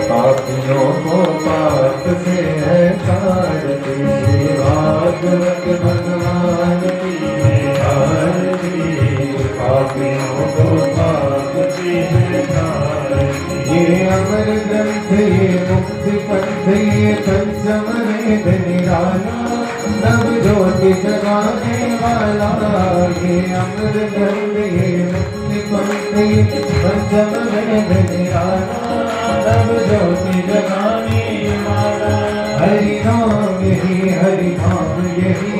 पापियों को पाप से है तारती, भागवत भगवान की आरती। पापियों को पाप से है तारती, ये अमर ग्रंथ ये मुक्ति पंथ ये पंचम वेद निराला, नव ज्योति जगाने वाला। ये अमर ग्रंथ ये मुक्ति पंथ ये पंचम वेद निराला, नव ज्योति जगाने वाला। हरि नाम यही